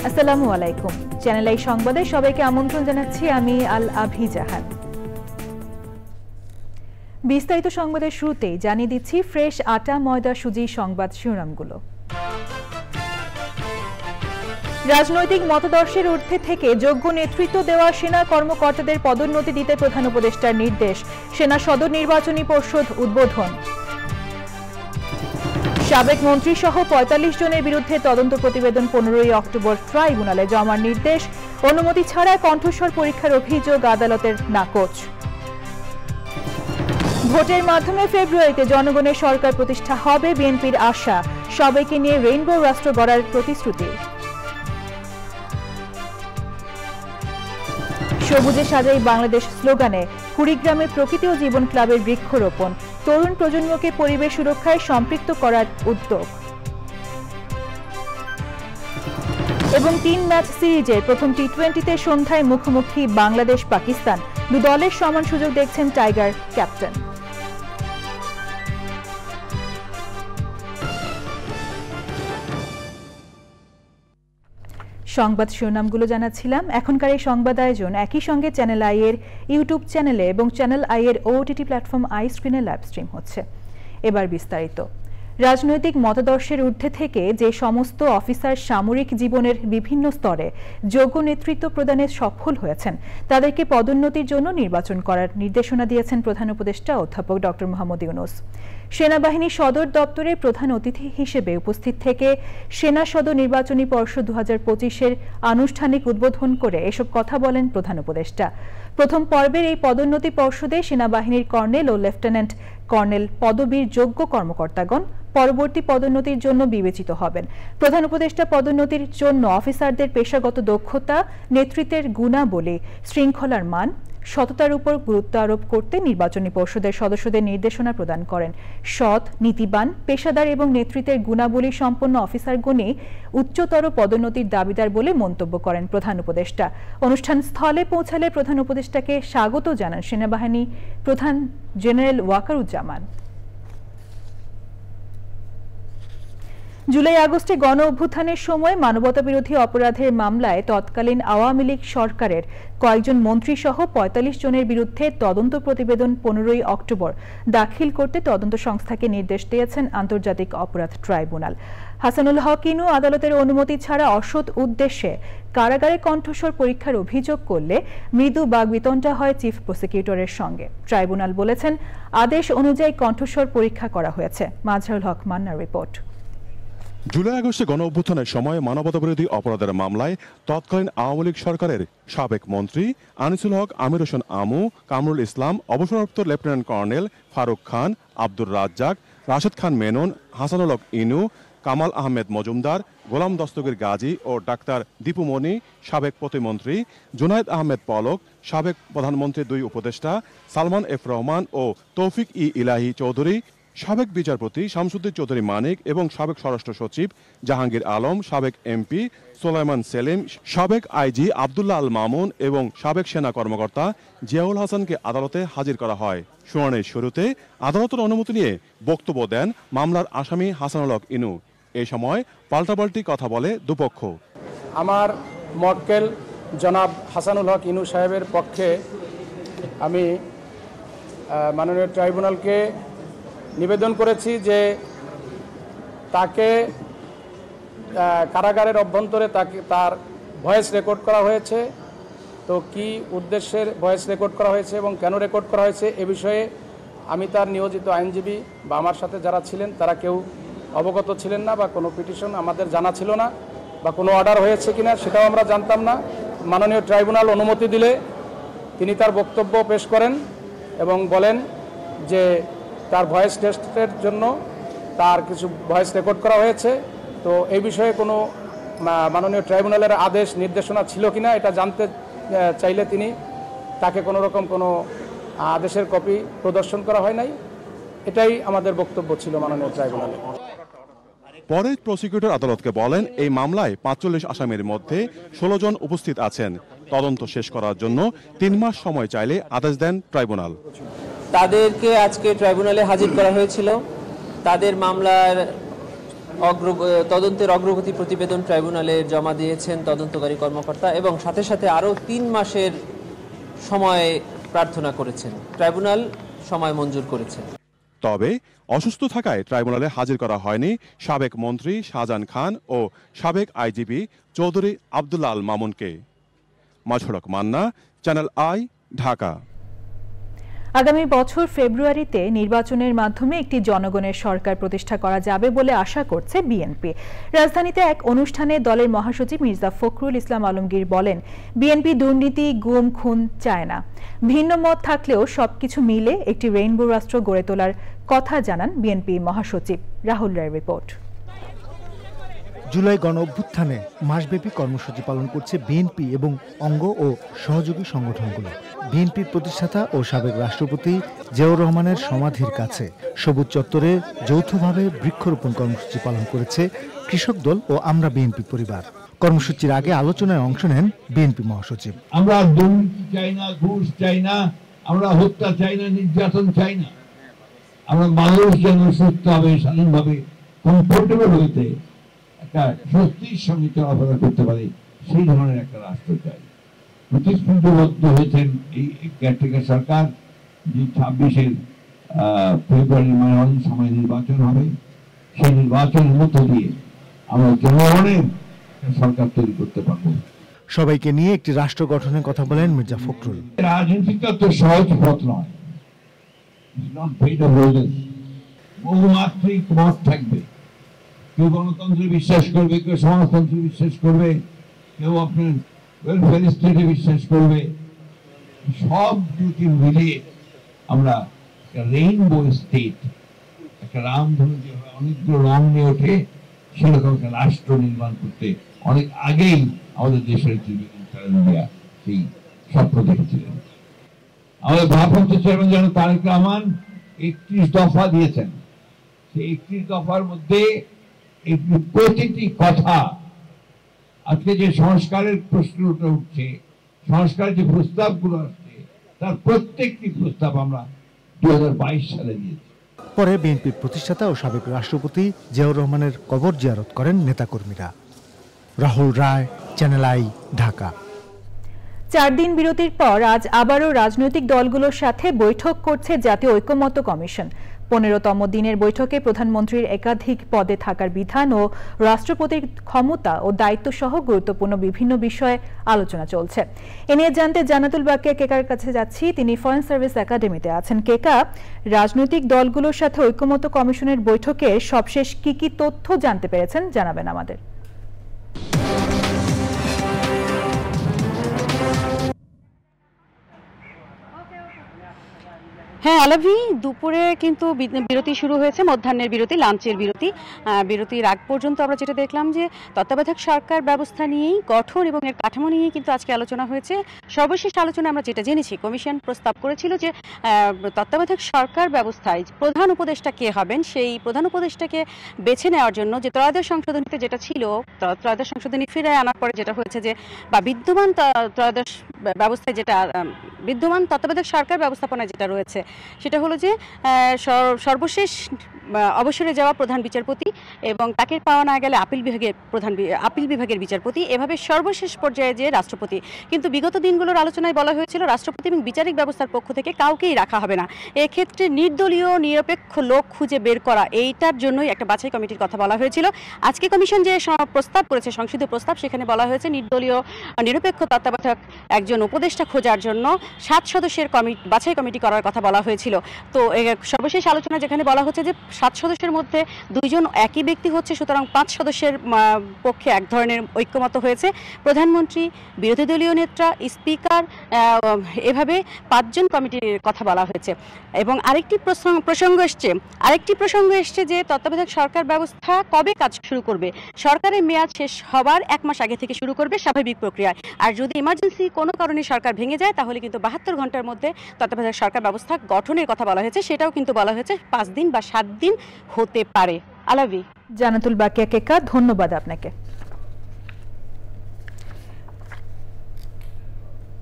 আসসালামু আলাইকুম। Channel I সংবাদে সবাইকে আমন্ত্রণ জানাচ্ছি আমি আল আভি জাহান। বিস্তারিত সংবাদের শুরুতেই জানিয়ে দিচ্ছি ফ্রেশ আটা ময়দা সুজি সংবাদ শিরোনামগুলো। রাজনৈতিক মতাদর্শের ঊর্ধ্বে থেকে যোগ্য নেতৃত্ব দেওয়া সেনা কর্মকর্তাদের পদোন্নতি দিতে প্রধান উপদেষ্টার নির্দেশ। সেনা সদর নির্বাচনী পর্ষদ উদ্বোধন। সাবেক মন্ত্রী সহ ৪৫ জনের বিরুদ্ধে তদন্ত প্রতিবেদন ১৫ই অক্টোবর ট্রাইব্যুনালে জমার নির্দেশ। অনুমতি ছাড়া কণ্ঠস্বর পরীক্ষার অভিযোগ আদালতের নাকচ। ভোটের মাধ্যমে ফেব্রুয়ারিতে জনগণের সরকার প্রতিষ্ঠা হবে বিএনপির আশা। সবাইকে নিয়ে রেইনবো রাষ্ট্র গড়ার প্রতিশ্রুতি। সবুজে সাজাই বাংলাদেশ স্লোগানে কুড়িগ্রামে প্রকৃতি ও জীবন ক্লাবের বৃক্ষরোপণ। তরুণ প্রজন্মকে পরিবেশ সুরক্ষায় সম্পৃক্ত করার উদ্যোগ। এবং ৩ ম্যাচ সিরিজের প্রথম টি-20তে সন্ধ্যায় মুখোমুখি বাংলাদেশ পাকিস্তান। দু দলের সমান সুযোগ দেখছেন টাইগার ক্যাপ্টেন। সংবাদ শিরোনামগুলো জানাচ্ছিলাম। এখনকার এই সংবাদ আয়োজন একই সঙ্গে চ্যানেল আই এর ইউটিউব চ্যানেলে এবং চ্যানেল আই এর ওটিটি প্ল্যাটফর্ম আই স্ক্রিনে লাইভ স্ট্রিম হচ্ছে। এবার বিস্তারিত। রাজনৈতিক মতাদর্শের ঊর্ধ্বে থেকে যে সমস্ত অফিসার সামরিক জীবনের বিভিন্ন স্তরে যোগ্য নেতৃত্ব প্রদানে সফল হয়েছেন তাদেরকে পদোন্নতির জন্য নির্বাচন করার নির্দেশনা দিয়েছেন প্রধান উপদেষ্টা অধ্যাপক ডক্টর মোহাম্মদ ইউনূস। সেনাবাহিনী সদর দপ্তরে প্রধান অতিথি হিসেবে উপস্থিত থেকে সেনা সদর নির্বাচনী পর্ষদ ২০২৫-এর আনুষ্ঠানিক উদ্বোধন করে এসব কথা বলেন প্রধান উপদেষ্টা। প্রথম পর্বের এই পদোন্নতি পর্ষদে সেনাবাহিনীর কর্নেল ও লেফটেন্যান্ট কর্নেল পদবীর যোগ্য কর্মকর্তাগণ পরবর্তী পদোন্নতির জন্য বিবেচিত হবেন। প্রধান উপদেষ্টা পদোন্নতির জন্য অফিসারদের পেশাগত দক্ষতা, নেতৃত্বের গুণাবলী, শৃঙ্খলার মান, সততার উপর গুরুত্ব আরোপ করতে নির্বাচনী পর্ষদের সদস্যদের নির্দেশনা প্রদান করেন। সৎ, নীতিবান, পেশাদার এবং নেতৃত্বের গুণাবলী সম্পন্ন অফিসারগণই উচ্চতর পদোন্নতির দাবিদার বলে মন্তব্য করেন প্রধান উপদেষ্টা। অনুষ্ঠান স্থলে পৌঁছালে প্রধান উপদেষ্টাকে স্বাগত জানান সেনাবাহিনী প্রধান জেনারেল ওয়াকারুজ্জামান। জুলাই আগস্টে গণ অভ্যুত্থানের সময় মানবতাবিরোধী অপরাধের মামলায় তৎকালীন আওয়ামী লীগ সরকারের কয়েকজন মন্ত্রী সহ ৪৫ জনের বিরুদ্ধে তদন্ত প্রতিবেদন ১৫ই অক্টোবর দাখিল করতে তদন্ত সংস্থাকে নির্দেশ দিয়েছেন আন্তর্জাতিক অপরাধ ট্রাইব্যুনাল। হাসানুল হক ইনু আদালতের অনুমতি ছাড়া অসৎ উদ্দেশ্যে কারাগারে কণ্ঠস্বর পরীক্ষার অভিযোগ করলে মৃদু বাগবিতণ্ডা হয় চিফ প্রসিকিউটরের সঙ্গে। ট্রাইব্যুনাল বলেছেন আদেশ অনুযায়ী কণ্ঠস্বর পরীক্ষা করা হয়েছে। মাজহারুল হক মান্নার রিপোর্ট। জুলাই আগস্টে গণ অভ্যুত্থানের সময় মানবতাবিরোধী অপরাধের মামলায় তৎকালীন আওয়ামী লীগ সরকারের সাবেক মন্ত্রী আনিসুল হক, আমির হোসেন আমু, কামরুল ইসলাম, অবসরপ্রাপ্ত লেফটেন্যান্ট কর্নেল ফারুক খান, আব্দুর রাজ্জাক, রাশেদ খান মেনন, হাসানুল হক ইনু, কামাল আহমেদ মজুমদার, গোলাম দস্তগীর গাজী ও ডাক্তার দীপু মনি, সাবেক প্রতিমন্ত্রী জুনায়েদ আহমেদ পলক, সাবেক প্রধানমন্ত্রীর ২ উপদেষ্টা সালমান এফ রহমান ও তৌফিক ইলাহি চৌধুরী, সাবেক বিচারপতি শামসুদ্দিন চৌধুরী মানিক এবং সাবেক স্বরাষ্ট্র সচিব জাহাঙ্গীর আলম, সাবেক এমপি সোলাইমান সেলিম, সাবেক আইজি আবদুল্লাহ আল মামুন এবং সাবেক সেনা কর্মকর্তা জিয়াউল হাসানকে আদালতে হাজির করা হয়। শুনানির শুরুতে আদালতের অনুমতি নিয়ে বক্তব্য দেন মামলার আসামি হাসানুল হক ইনু। এই সময় পাল্টাপাল্টি কথা বলে দুপক্ষ। আমার মক্কেল জনাব হাসানুল হক ইনু সাহেবের পক্ষে আমি মাননীয় ট্রাইব্যুনালকে নিবেদন করেছি যে তাকে কারাগারের অভ্যন্তরে তার ভয়েস রেকর্ড করা হয়েছে। তো কি উদ্দেশ্যের ভয়েস রেকর্ড করা হয়েছে এবং কেন রেকর্ড করা হয়েছে এ বিষয়ে আমি তার নিয়োজিত আইনজীবী বা আমার সাথে যারা ছিলেন তারা কেউ অবগত ছিলেন না, বা কোনো পিটিশন আমাদের জানা ছিল না, বা কোনো অর্ডার হয়েছে কিনা সেটাও আমরা জানতাম না। মাননীয় ট্রাইব্যুনাল অনুমতি দিলে তিনি তার বক্তব্য পেশ করেন এবং বলেন যে তার ভয়েস টেস্টের জন্য তার কিছু ভয়েস রেকর্ড করা হয়েছে। তো এই বিষয়ে কোনো মাননীয় ট্রাইব্যুনালের আদেশ নির্দেশনা ছিল কিনা এটা জানতে চাইলে তাকে কোনো রকম কোনো আদেশের কপি প্রদর্শন করা হয় নাই। এটাই আমাদের বক্তব্য ছিল মাননীয় ট্রাইব্যুনালে। পরে প্রসিকিউটর আদালতকে বলেন এই মামলায় ৪৫ আসামির মধ্যে ১৬ জন উপস্থিত আছেন। তদন্ত শেষ করার জন্য ৩ মাস সময় চাইলে আদেশ দেন ট্রাইব্যুনাল। তাদেরকে আজকে ট্রাইব্যুনালে হাজির করা হয়েছিল। তাদের মামলার তদন্তের অগ্রগতি প্রতিবেদন ট্রাইব্যুনালে জমা দিয়েছেন তদন্তকারী কর্মকর্তা এবং সাথে সাথে আরও 3 মাসের সময় প্রার্থনা করেছেন। ট্রাইব্যুনাল সময় মঞ্জুর করেছেন। তবে অসুস্থ থাকায় ট্রাইব্যুনালে হাজির করা হয়নি সাবেক মন্ত্রী শাহজাহান খান ও সাবেক আইজিপি চৌধুরী আব্দুল্লাহ আল মামুনকে। মাঝড়ক মান্না, চ্যানেল আই, ঢাকা। আগামী বছর ফেব্রুয়ারিতে নির্বাচনের মাধ্যমে একটি জনগণের সরকার প্রতিষ্ঠা করা যাবে বলে আশা করছে বিএনপি। রাজধানীতে এক অনুষ্ঠানে দলের মহাসচিব মির্জা ফখরুল ইসলাম আলমগীর বলেন, বিএনপি দুর্নীতি, গুম, খুন চায় না। ভিন্ন মত থাকলেও সবকিছু মিলে একটি রেইনবো রাষ্ট্র গড়ে তোলার কথা জানান বিএনপি মহাসচিব। রাহুল রায়ের রিপোর্ট। জুলাই গণ অভ্যুত্থানে মাসব্যাপী কর্মসূচি পালন করছে বিএনপি এবং অঙ্গ ও সহযোগী সংগঠনগুলো। বিএনপির প্রতিষ্ঠাতা ও সাবেক রাষ্ট্রপতি জিয়াউর রহমানের সমাধির কাছে সবুজ চত্বরে যৌথভাবে বৃক্ষরোপণ কর্মসূচি পালন করেছে কৃষক দল ও আমরা বিএনপি পরিবার। কর্মসূচির আগে আলোচনায় অংশ নেন বিএনপি মহাসচিব। আমরা দুর্নীতি চাই না, ঘুষ চাই না, আমরা হত্যা চাই না, নির্যাতন চাই না। আমরা মানুষ যেন সুস্থভাবে, স্বাধীনভাবে, কমফোর্টেবল হইতে একটা স্বস্তির সঙ্গে চলাফেরা করতে পারে, সেই ধরনের একটা রাষ্ট্র চাই। প্রতিশ্রুতিবদ্ধ হয়েছেন এই কেয়ারটেকার সরকার যে 26 ফেব্রুয়ারি অনেক সময় নির্বাচন হবে, সেই নির্বাচনের মধ্য দিয়ে আমরা জনগণের সরকার তৈরি করতে পারবো। সবাইকে নিয়ে একটি রাষ্ট্র গঠনের কথা বলেন মির্জা ফখরুল। রাজনীতিটা তো সহজ পথ নয়, বহুমাত্রিক মত থাকবে। কেউ গণতন্ত্রে বিশ্বাস করবে, কেউ সমাজতন্ত্রে বিশ্বাস করবে, কেউ আপনার ওয়েলফেয়ার স্টেটে বিশ্বাস করবে। সবগুলোকে মিলিয়ে আমরা একটা রেইনবো স্টেট, একটা রামধনু যেভাবে অনেকগুলো রং নিয়ে ওঠে, সেরকম একটা রাষ্ট্র নির্মাণ করতে অনেক আগেই আমাদের দেশের সেই স্বপ্ন দেখেছিলেন। আমাদের ভারপ্রাপ্ত চেয়ারম্যান যেন তারেক রহমান 31 দফা দিয়েছেন। সেই 31 দফার মধ্যে প্রতিটি কথা, আজকে যে সংস্কারের প্রশ্নটা উঠছে, সংস্কারের যে প্রস্তাবগুলো আসছে, তার প্রত্যেকটি প্রস্তাব আমরা 2022 সালে দিয়েছি। পরে বিএনপির প্রতিষ্ঠাতা ও সাবেক রাষ্ট্রপতি জিয়াউর রহমানের কবর জিয়ারত করেন নেতাকর্মীরা। রাহুল রায়, চ্যানেল আই, ঢাকা। 4 দিন বিরতির পর আজ আবারও রাজনৈতিক দলগুলোর সাথে বৈঠক করছে জাতীয় ঐকমত্য কমিশন। 15তম দিনের বৈঠকে প্রধানমন্ত্রীর একাধিক পদে থাকার বিধান ও রাষ্ট্রপতির ক্ষমতা ও দায়িত্ব সহ গুরুত্বপূর্ণ বিভিন্ন বিষয়ে আলোচনা চলছে। এ নিয়ে জানতে জান্নাতুল বাকিয়া কেকার কাছে যাচ্ছি। তিনি ফরেন সার্ভিস একাডেমিতে আছেন। কেকা, রাজনৈতিক দলগুলোর সাথে ঐকমত্য কমিশনের বৈঠকে সবশেষ কি কি তথ্য জানতে পেরেছেন জানাবেন আমাদের। হ্যাঁ আলাভি, দুপুরে কিন্তু বিরতি শুরু হয়েছে, মধ্যাহ্নের বিরতি, লাঞ্চের বিরতি। বিরতির আগ পর্যন্ত আমরা যেটা দেখলাম যে তত্ত্বাবধায়ক সরকার ব্যবস্থা নিয়েই, গঠন এবং এর কাঠামো নিয়েই কিন্তু আজকে আলোচনা হয়েছে। সর্বশেষ আলোচনা আমরা যেটা জেনেছি, কমিশন প্রস্তাব করেছিল যে তত্ত্বাবধায়ক সরকার ব্যবস্থায় প্রধান উপদেষ্টা কে হবেন, সেই প্রধান উপদেষ্টাকে বেছে নেওয়ার জন্য যে ত্রয়োদশ সংশোধনীতে যেটা ছিল, ত্রয়োদশ সংশোধনী ফিরে আনার পরে যেটা হয়েছে যে, বা বিদ্যমান ত্রয়োদশ ব্যবস্থায় যেটা বিদ্যমান তত্ত্বাবধায়ক সরকার ব্যবস্থাপনায় যেটা রয়েছে, সেটা হলো যে সর্বশেষ অবসরে যাওয়া প্রধান বিচারপতি এবং তাকে পাওয়া না গেলে আপিল বিভাগের বিচারপতি, এভাবে সর্বশেষ পর্যায়ে যে রাষ্ট্রপতি। কিন্তু বিগত দিনগুলোর আলোচনায় বলা হয়েছিল রাষ্ট্রপতি এবং বিচারিক ব্যবস্থার পক্ষ থেকে কাউকেই রাখা হবে না। এক্ষেত্রে নির্দলীয় নিরপেক্ষ লোক খুঁজে বের করা, এইটার জন্যই একটা বাছাই কমিটির কথা বলা হয়েছিল। আজকে কমিশন যে প্রস্তাব করেছে, সংশোধিত প্রস্তাব, সেখানে বলা হয়েছে নির্দলীয় নিরপেক্ষ তত্ত্বাবধায়ক একজন উপদেষ্টা খোঁজার জন্য 7 সদস্যের বাছাই কমিটি করার কথা বলা হয়েছিল। তো সর্বশেষ আলোচনা যেখানে বলা হচ্ছে যে 7 সদস্যের মধ্যে 2 জন একই ব্যক্তি হচ্ছে, সুতরাং 5 সদস্যের পক্ষে এক ধরনের ঐক্যমত হয়েছে। প্রধানমন্ত্রী, বিরোধী দলীয় নেতা, স্পিকার, এভাবে 5 জন কমিটির কথা বলা হয়েছে। এবং আরেকটি প্রসঙ্গ এসছে যে তত্ত্বাবধায়ক সরকার ব্যবস্থা কবে কাজ শুরু করবে। সরকারের মেয়াদ শেষ হবার 1 মাস আগে থেকে শুরু করবে স্বাভাবিক প্রক্রিয়ায়। আর যদি ইমার্জেন্সি কোনো কারণে সরকার ভেঙে যায়, তাহলে কিন্তু 72 ঘন্টার মধ্যে তত্ত্বাবধায়ক সরকার ব্যবস্থা গঠনের কথা বলা হয়েছে। সেটাও কিন্তু বলা হয়েছে 5 দিন বা 7 দিন হতে পারে। আলাভি। জান্নাতুল বাকিয়া কেকা, ধন্যবাদ আপনাকে।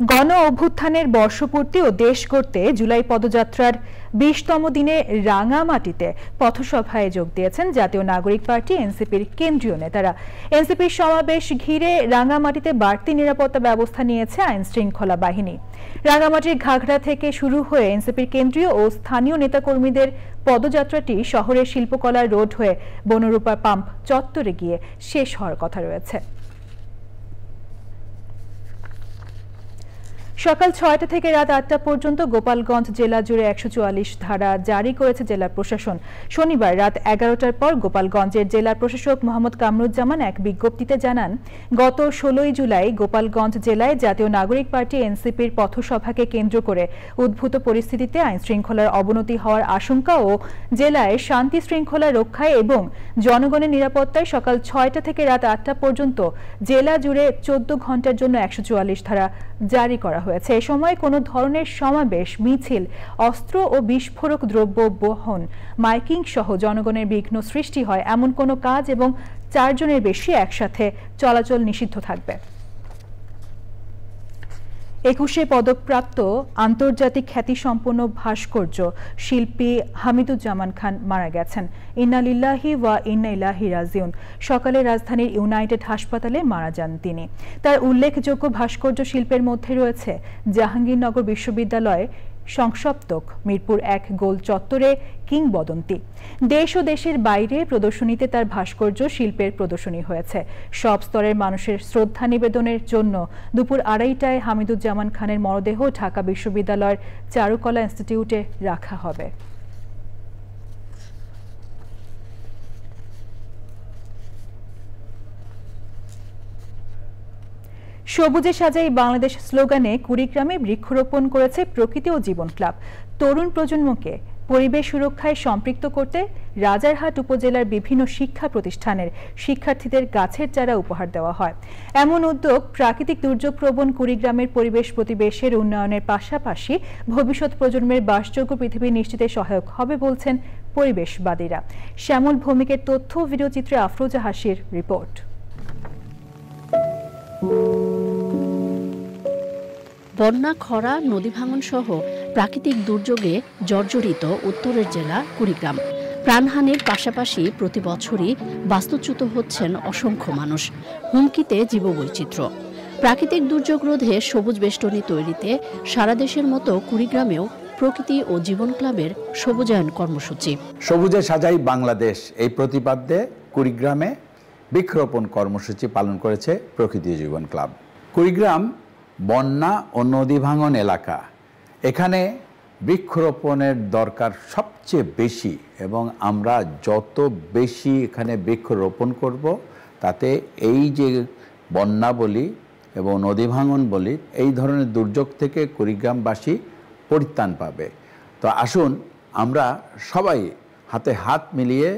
গণ অভ্যুত্থানের বর্ষপূর্তি ও দেশ গড়তে জুলাই পদযাত্রার 20তম দিনে রাঙামাটিতে পথসভায় যোগ দিয়েছেন জাতীয় নাগরিক পার্টি এনসিপির কেন্দ্রীয় নেতারা। এনসিপির সমাবেশ ঘিরে রাঙামাটিতে বাড়তি নিরাপত্তা ব্যবস্থা নিয়েছে আইন শৃঙ্খলা বাহিনী। রাঙামাটির ঘাগড়া থেকে শুরু হয়ে এনসিপির কেন্দ্রীয় ও স্থানীয় নেতাকর্মীদের পদযাত্রাটি শহরের শিল্পকলা রোড হয়ে বনরূপা পাম্প চত্বরে গিয়ে শেষ হওয়ার কথা রয়েছে। সকাল ৬টা থেকে রাত ৮টা পর্যন্ত গোপালগঞ্জ জেলা জুড়ে ১৪৪ ধারা জারি করেছে জেলা প্রশাসন। শনিবার রাত ১১টার পর গোপালগঞ্জের জেলা প্রশাসক মোহাম্মদ কামরুজ্জামান এক বিজ্ঞপ্তিতে জানান, গত ১৬ই জুলাই গোপালগঞ্জ জেলায় জাতীয় নাগরিক পার্টি এনসিপির পথসভাকে কেন্দ্র করে উদ্ভূত পরিস্থিতিতে আইন শৃঙ্খলার অবনতি হওয়ার আশঙ্কা ও জেলায় শান্তি শৃঙ্খলা রক্ষায় এবং জনগণের নিরাপত্তায় সকাল ৬টা থেকে রাত ৮টা পর্যন্ত জেলা জুড়ে ১৪ ঘন্টার জন্য ১৪৪ ধারা জারি করা হয়েছে। এ সময় কোনো ধরনের সমাবেশ, মিছিল, অস্ত্র ও বিস্ফোরক দ্রব্য বহন, মাইকিং সহ জনগণের বিঘ্ন সৃষ্টি হয় এমন কোনো কাজ এবং ৪ জনের বেশি একসাথে চলাচল নিষিদ্ধ থাকবে। ২১শে পদকপ্রাপ্ত আন্তর্জাতিক খ্যাতিসম্পন্ন ভাস্কর্য শিল্পী হামিদুজ্জামান খান মারা গেছেন। ইন্না লিল্লাহি ওয়া ইন্না ইলাইহি রাজিউন। সকালে রাজধানীর ইউনাইটেড হাসপাতালে মারা যান তিনি। তার উল্লেখযোগ্য ভাস্কর্য শিল্পের মধ্যে রয়েছে জাহাঙ্গীরনগর বিশ্ববিদ্যালয়ে সংসপ্তক, মিরপুর ১ গোল চত্বরে কিংবদন্তি। দেশ ও দেশের বাইরে প্রদর্শনীতে তার ভাস্কর্য শিল্পের প্রদর্শনী হয়েছে। সব স্তরের মানুষের শ্রদ্ধা নিবেদনের জন্য দুপুর ২:৩০টায় হামিদুজ্জামান খানের মরদেহ ঢাকা বিশ্ববিদ্যালয়ের চারুকলা ইনস্টিটিউটে রাখা হবে। সবুজে সাজাই বাংলাদেশ স্লোগানে কুড়িগ্রামে বৃক্ষরোপণ করেছে প্রকৃতি ও জীবন ক্লাব। তরুণ প্রজন্মকে পরিবেশ সুরক্ষায় সম্পৃক্ত করতে রাজারহাট উপজেলার বিভিন্ন শিক্ষা প্রতিষ্ঠানের শিক্ষার্থীদের গাছের চারা উপহার দেওয়া হয়। এমন উদ্যোগ প্রাকৃতিক দুর্যোগ প্রবণ কুড়িগ্রামের পরিবেশ প্রতিবেশের উন্নয়নের পাশাপাশি ভবিষ্যৎ প্রজন্মের বাসযোগ্য পৃথিবী নিশ্চিতে সহায়ক হবে বলছেন পরিবেশবাদীরা। শ্যামল ভৌমিকের তথ্য ও ভিডিওচিত্রে আফরোজা হাসির রিপোর্ট। বন্যা, খরা, নদী ভাঙন সহ প্রাকৃতিক দুর্যোগে জর্জরিত উত্তরের জেলা কুড়িগ্রাম। প্রাণহানির পাশাপাশি প্রতি বছরই বাস্তুচ্যুত হচ্ছেন অসংখ্য মানুষ। হুমকিতে জীববৈচিত্র্য। প্রাকৃতিক দুর্যোগ রোধে সবুজ বেষ্টনী তৈরিতে সারা দেশের মতো কুড়িগ্রামেও প্রকৃতি ও জীবন ক্লাবের সবুজায়ন কর্মসূচি। সবুজে সাজাই বাংলাদেশ এই প্রতিপাদ্যে কুড়িগ্রামে বৃক্ষরোপণ কর্মসূচি পালন করেছে প্রকৃতি জীবন ক্লাব। কুড়িগ্রাম বন্যা ও নদী ভাঙন এলাকা, এখানে বৃক্ষরোপণের দরকার সবচেয়ে বেশি এবং আমরা যত বেশি এখানে বৃক্ষরোপণ করব তাতে এই যে বন্যা বলি এবং নদী ভাঙন বলি এই ধরনের দুর্যোগ থেকে কুড়িগ্রামবাসী পরিত্রাণ পাবে। তো আসুন আমরা সবাই হাতে হাত মিলিয়ে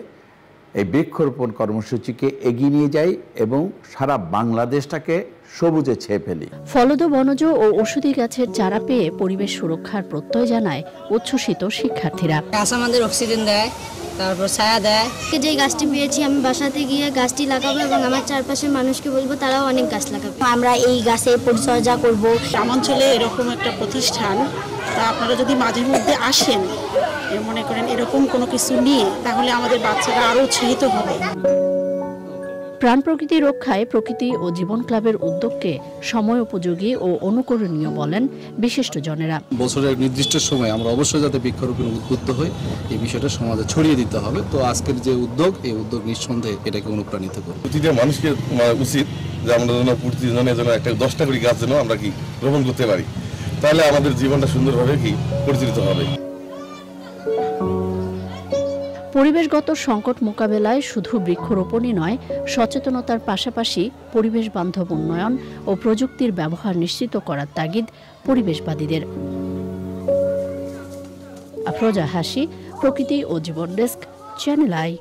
এই বৃক্ষরোপণ কর্মসূচিকে এগিয়ে নিয়ে যাই এবং সারা বাংলাদেশটাকে সবুজে ছেয়ে ফেলি। ফলদ, বনজ ও ঔষধি গাছের চারা পেয়ে পরিবেশ সুরক্ষার প্রত্যয় জানায় উচ্ছ্বসিত শিক্ষার্থীরা। গাছ আমাদের অক্সিজেন দেয়, তারপর ছায়া দেয়। যে গাছটি পেয়েছি আমি বাসাতে গিয়ে গাছটি লাগাবো এবং আমার চারপাশের মানুষকে বলবো তারাও অনেক গাছ লাগাবে। আমরা এই গাছের পরিচর্যা করব। গ্রামাঞ্চলে এরকম একটা প্রতিষ্ঠান, তা আপনারা যদি মাঝে মধ্যে আসেন, মনে করেন এরকম কোনো কিছু নিয়ে, তাহলে আমাদের বাচ্চারা আরো উৎসাহিত হবে। প্রাণ প্রকৃতি রক্ষায় প্রকৃতি ও জীবন ক্লাবের উদ্যোগকে সময় উপযোগী ও অনুকরণীয় বলেন বিশিষ্টজনেরা। বছরের নির্দিষ্ট সময় আমরা অবশ্যই যাতে বৃক্ষরোপণ উদ্বুদ্ধ হই এই বিষয়টা সমাজে ছড়িয়ে দিতে হবে। তো আজকের যে উদ্যোগ, এই উদ্যোগ নিঃসন্দেহে এটাকে অনুপ্রাণিত করবে। প্রতিটা মানুষকে উচিত যে আমরা যেন প্রতিজনের জন্য একটা 10টা করে গাছ যেন আমরা কি রোপণ করতে পারি, তাহলে আমাদের জীবনটা সুন্দরভাবে কি পরিচালিত হবে। পরিবেশগত সংকট মোকাবেলায় শুধু বৃক্ষরোপণই নয়, সচেতনতার পাশাপাশি পরিবেশ বান্ধব উন্নয়ন ও প্রযুক্তির ব্যবহার নিশ্চিত করার তাগিদ পরিবেশবাদীদের। আফরোজা হাসি, প্রকৃতি ও জীবন ডেস্ক, চ্যানেল আই।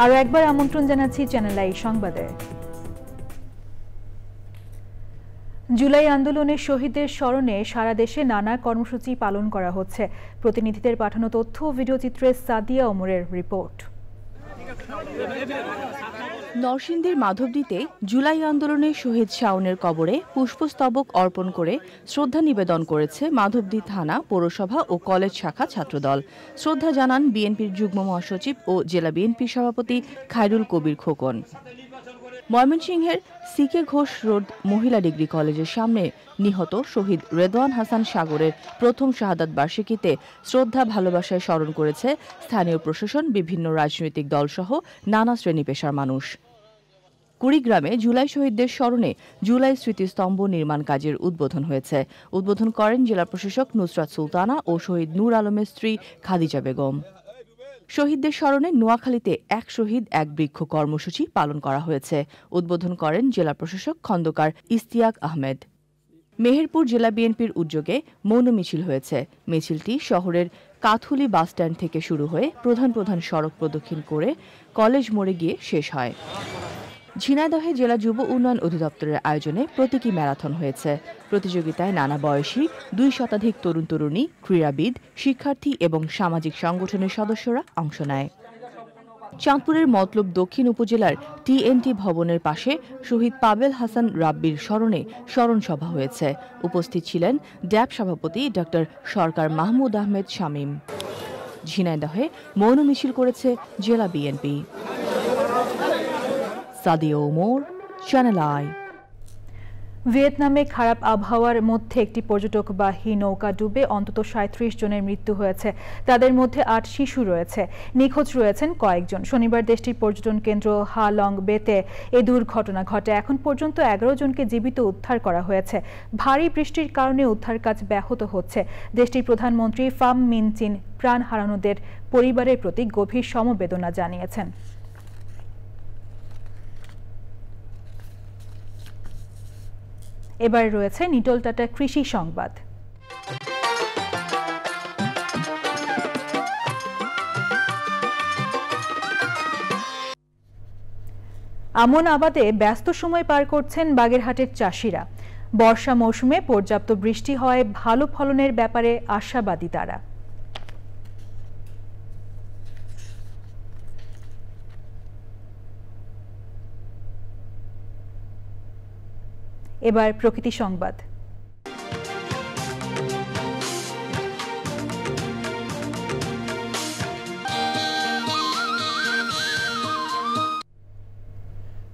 আরো একবার আমন্ত্রণ জানাচ্ছি চ্যানেল আই সংবাদে। জুলাই আন্দোলনের শহীদদের স্মরণে সারা দেশে নানা কর্মসূচি পালন করা হচ্ছে। প্রতিনিধিদের পাঠানো তথ্য ও ভিডিওচিত্রে সাদিয়া ওমরের রিপোর্ট। নরসিংদীর মাধবদীতে জুলাই আন্দোলনে শহীদ শাওনের কবরে পুষ্পস্তবক অর্পণ করে শ্রদ্ধা নিবেদন করেছে মাধবদী থানা, পৌরসভা ও কলেজ শাখা ছাত্রদল। শ্রদ্ধা জানান বিএনপির যুগ্ম মহাসচিব ও জেলা বিএনপির সভাপতি খায়রুল কবির খোকন। ময়মনসিংহের সিকে ঘোষ রোড মহিলা ডিগ্রি কলেজের সামনে নিহত শহীদ রেদওয়ান হাসান সাগরের প্রথম শাহাদাত বার্ষিকীতে শ্রদ্ধা ভালোবাসায় স্মরণ করেছে স্থানীয় প্রশাসন, বিভিন্ন রাজনৈতিক দলসহ নানা শ্রেণী পেশার মানুষ। কুড়িগ্রামে জুলাই শহীদদের স্মরণে জুলাই স্মৃতিস্তম্ভ নির্মাণ কাজের উদ্বোধন হয়েছে। উদ্বোধন করেন জেলা প্রশাসক নুসরাত সুলতানা ও শহীদ নূর আলমের স্ত্রী খাদিজা বেগম। শহীদদের স্মরণে নোয়াখালীতে এক শহীদ এক বৃক্ষ কর্মসূচি পালন করা হয়েছে। উদ্বোধন করেন জেলা প্রশাসক খন্দকার ইস্তিয়াক আহমেদ। মেহেরপুর জেলা বিএনপির উদ্যোগে মৌন মিছিল হয়েছে। মিছিলটি শহরের কাথুলি বাসস্ট্যান্ড থেকে শুরু হয়ে প্রধান প্রধান সড়ক প্রদক্ষিণ করে কলেজ মোড়ে গিয়ে শেষ হয়। ঝিনাইদহে জেলা যুব উন্নয়ন অধিদপ্তরের আয়োজনে প্রতীকী ম্যারাথন হয়েছে। প্রতিযোগিতায় নানা বয়সী 2 শতাধিক তরুণ তরুণী, ক্রীড়াবিদ, শিক্ষার্থী এবং সামাজিক সংগঠনের সদস্যরা অংশ নেয়। চাঁদপুরের মতলব দক্ষিণ উপজেলার টিএনটি ভবনের পাশে শহীদ পাবেল হাসান রাব্বির স্মরণে স্মরণ সভা হয়েছে। উপস্থিত ছিলেন ড্যাব সভাপতি ডক্টর সরকার মাহমুদ আহমেদ শামীম। ঝিনাইদহে মৌন মিছিল করেছে জেলা BNP. Sadia Omar, channel I. ভিয়েতনামে খারাপ আবহাওয়ার মধ্যে একটি পর্যটকবাহী নৌকা ডুবে অন্তত 37 জনের মৃত্যু হয়েছে। তাদের মধ্যে 8 শিশু রয়েছে। নিখোঁজ রয়েছেন কয়েকজন। শনিবার দেশটির পর্যটন কেন্দ্র হা লং বেতে এই দুর্ঘটনা ঘটে। এখন পর্যন্ত 11 জনকে জীবিত উদ্ধার করা হয়েছে। ভারী বৃষ্টির কারণে উদ্ধার কাজ ব্যাহত হচ্ছে। দেশটির প্রধানমন্ত্রী ফাম মিনচিন প্রাণ হারানোদের পরিবারের প্রতি গভীর সমবেদনা জানিয়েছেন। এবার রয়েছে নিটল টাটা কৃষি সংবাদ। আমন আবাদে ব্যস্ত সময় পার করছেন বাগেরহাটের চাষিরা। বর্ষা মৌসুমে পর্যাপ্ত বৃষ্টি হয় ভালো ফলনের ব্যাপারে আশাবাদী তারা। এবার প্রকৃতি সংবাদ।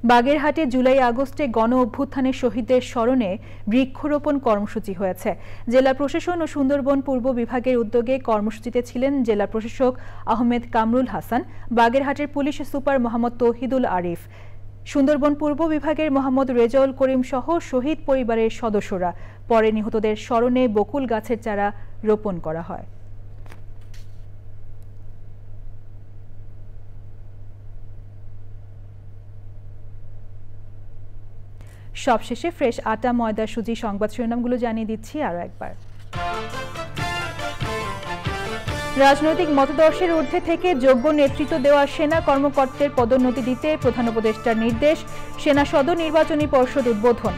বাগেরহাটে জুলাই আগস্টে গণ অভ্যুত্থানের শহীদদের স্মরণে বৃক্ষরোপণ কর্মসূচি হয়েছে। জেলা প্রশাসন ও সুন্দরবন পূর্ব বিভাগের উদ্যোগে কর্মসূচিতে ছিলেন জেলা প্রশাসক আহমেদ কামরুল হাসান, বাগেরহাটের পুলিশ সুপার মোহাম্মদ তৌহিদুল আরিফ, সুন্দরবন পূর্ব বিভাগের মোহাম্মদ রেজাউল করিম সহ শহীদ পরিবারের সদস্যরা। পরে নিহতদের স্মরণে বকুল গাছের চারা রোপণ করা হয়। সবশেষে ফ্রেশ আটা, ময়দা, সুজি সংবাদ শিরোনামগুলো জানিয়ে দিচ্ছি আরো একবার। রাজনৈতিক মতাদর্শের ঊর্ধ্বে থেকে যোগ্য নেতৃত্ব দেওয়া সেনা কর্মকর্তাদের পদোন্নতি দিতে প্রধান উপদেষ্টার নির্দেশ। সেনা সদর নির্বাচনী পর্ষদ উদ্বোধন।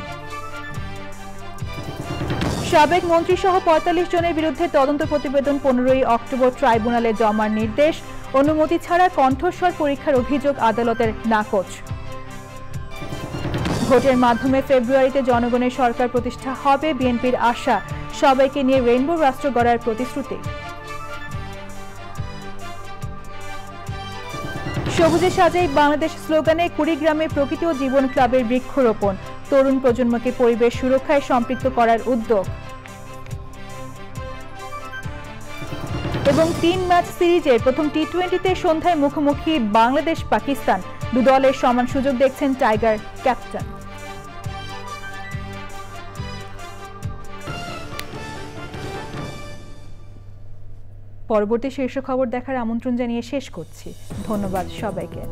সাবেক মন্ত্রী সহ 45 জনের বিরুদ্ধে তদন্ত প্রতিবেদন 15ই অক্টোবর ট্রাইব্যুনালে জমার নির্দেশ। অনুমতি ছাড়া কণ্ঠস্বর পরীক্ষার অভিযোগ আদালতের নাকচ। ভোটের মাধ্যমে ফেব্রুয়ারিতে জনগণের সরকার প্রতিষ্ঠা হবে, বিএনপির আশা। সবাইকে নিয়ে রেইনবো রাষ্ট্র গড়ার প্রতিশ্রুতি। সবুজে সাজাই বাংলাদেশ স্লোগানে কুড়িগ্রামে প্রকৃতি ও জীবন ক্লাবের বৃক্ষরোপণ। তরুণ প্রজন্মকে পরিবেশ সুরক্ষায় সম্পৃক্ত করার উদ্যোগ। এবং 3 ম্যাচ সিরিজের প্রথম টি20তে সন্ধ্যায় মুখোমুখি বাংলাদেশ পাকিস্তান। 2 দলের সমান সুযোগ দেখছেন টাইগার ক্যাপ্টেন। পরবর্তী শীর্ষ খবর দেখার আমন্ত্রণ জানিয়ে শেষ করছি। ধন্যবাদ সবাইকে।